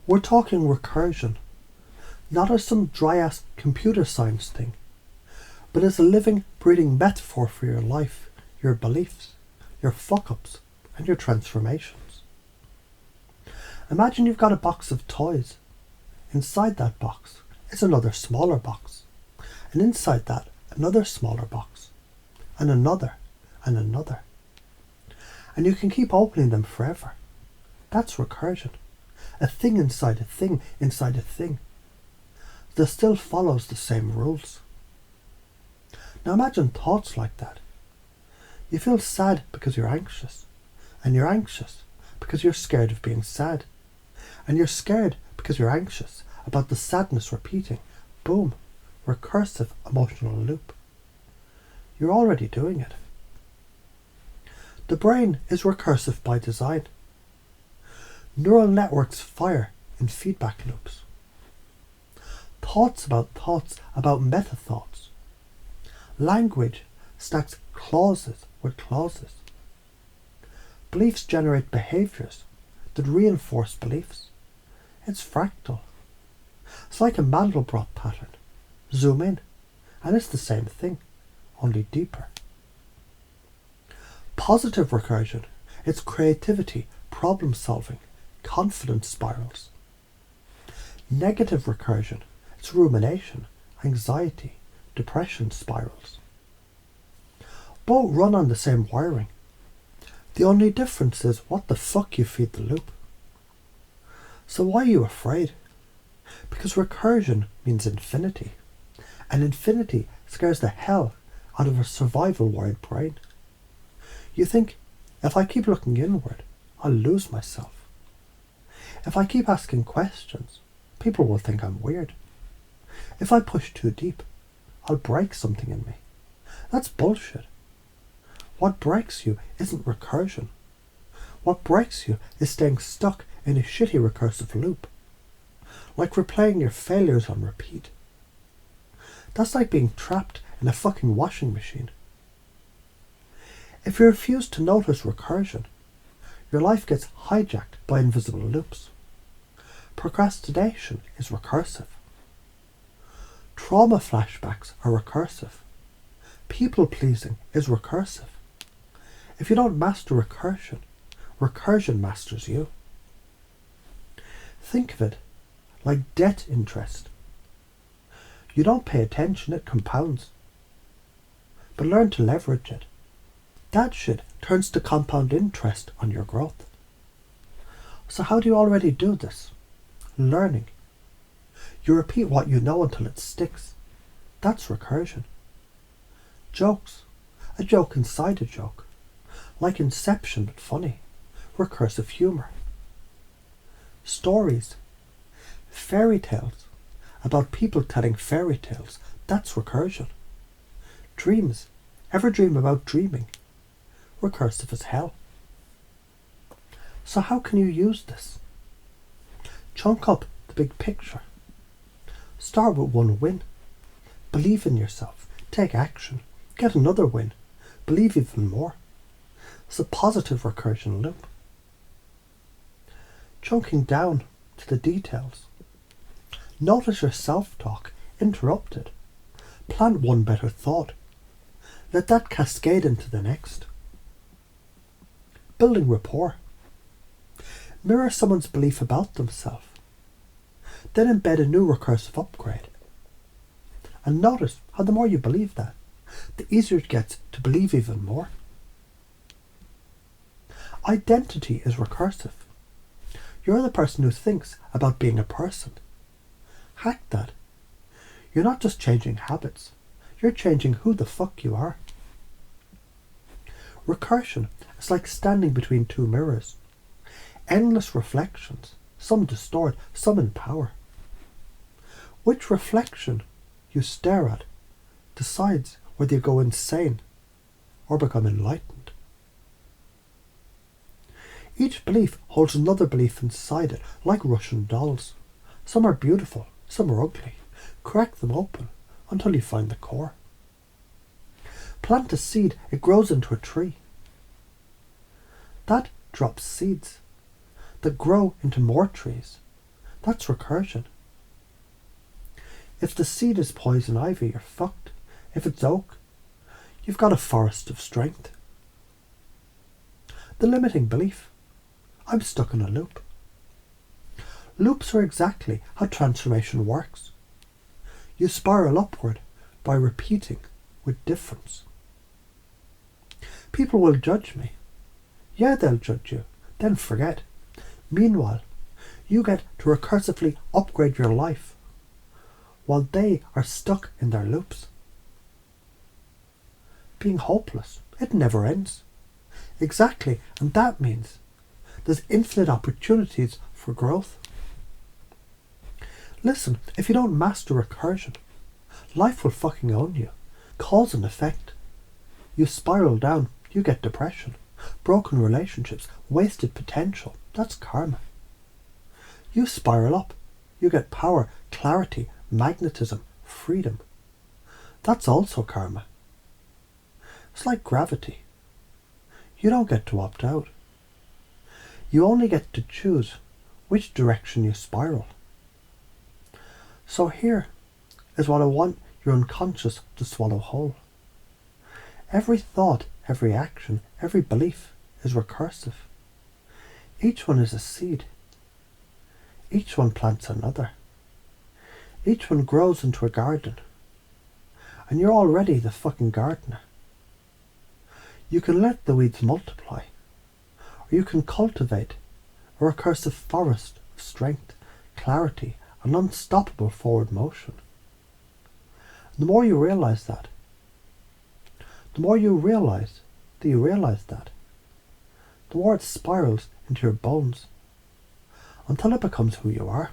We're talking recursion, not as some dry-ass computer science thing, but as a living, breathing metaphor for your life, your beliefs, your fuck-ups, and your transformations. Imagine you've got a box of toys. Inside that box is another smaller box, and inside that another smaller box, and another, and another. And you can keep opening them forever. That's recursion. A thing inside a thing inside a thing. That still follows the same rules. Now imagine thoughts like that. You feel sad because you're anxious. And you're anxious because you're scared of being sad. And you're scared because you're anxious about the sadness repeating. Boom. Recursive emotional loop. You're already doing it. The brain is recursive by design. Neural networks fire in feedback loops. Thoughts about meta-thoughts. Language stacks clauses with clauses. Beliefs generate behaviours that reinforce beliefs. It's fractal. It's like a Mandelbrot pattern. Zoom in, and it's the same thing, only deeper. Positive recursion, it's creativity, problem solving, confidence spirals. Negative recursion, it's rumination, anxiety, depression spirals. Both run on the same wiring. The only difference is what the fuck you feed the loop. So why are you afraid? Because recursion means infinity. And infinity scares the hell out of a survival-wired brain. You think, if I keep looking inward, I'll lose myself. If I keep asking questions, people will think I'm weird. If I push too deep, I'll break something in me. That's bullshit. What breaks you isn't recursion. What breaks you is staying stuck in a shitty recursive loop. Like replaying your failures on repeat. That's like being trapped in a fucking washing machine. If you refuse to notice recursion, your life gets hijacked by invisible loops. Procrastination is recursive. Trauma flashbacks are recursive. People-pleasing is recursive. If you don't master recursion, recursion masters you. Think of it like debt interest. You don't pay attention, it compounds. But learn to leverage it. That shit turns to compound interest on your growth. So how do you already do this? Learning. You repeat what you know until it sticks. That's recursion. Jokes. A joke inside a joke. Like Inception but funny. Recursive humour. Stories. Fairy tales. About people telling fairy tales. That's recursion. Dreams. Ever dream about dreaming? Recursive as hell. So how can you use this? Chunk up the big picture. Start with one win. Believe in yourself. Take action. Get another win. Believe even more. It's a positive recursion loop. Chunking down to the details. Notice your self-talk. Interrupt it. Plant one better thought. Let that cascade into the next. Building rapport. Mirror someone's belief about themselves. Then embed a new recursive upgrade. And notice how the more you believe that, the easier it gets to believe even more. Identity is recursive. You're the person who thinks about being a person. Hack that. You're not just changing habits. You're changing who the fuck you are. Recursion is like standing between two mirrors. Endless reflections, some distort, some empower. Which reflection you stare at decides whether you go insane or become enlightened. Each belief holds another belief inside it, like Russian dolls. Some are beautiful, some are ugly. Crack them open until you find the core. Plant a seed, it grows into a tree. That drops seeds that grow into more trees, That's recursion. If the seed is poison ivy, you're fucked. If it's oak, you've got a forest of strength. The limiting belief. I'm stuck in a loop. Loops are exactly how transformation works. You spiral upward by repeating with difference. People will judge me. Yeah, they'll judge you, then forget. Meanwhile, you get to recursively upgrade your life while they are stuck in their loops. Being hopeless, it never ends. Exactly, and that means there's infinite opportunities for growth. Listen, if you don't master recursion, life will fucking own you. Cause and effect. You spiral down, you get depression, broken relationships, wasted potential. That's karma. You spiral up, you get power, clarity, magnetism, freedom. That's also karma. It's like gravity. You don't get to opt out. You only get to choose which direction you spiral. So here is what I want your unconscious to swallow whole. Every thought, every action, every belief is recursive. Each one is a seed. Each one plants another. Each one grows into a garden. And you're already the fucking gardener. You can let the weeds multiply, or you can cultivate a recursive forest of strength, clarity, and unstoppable forward motion. And the more you realize that, the more you realize that you realize that, the more it spirals into your bones, until it becomes who you are.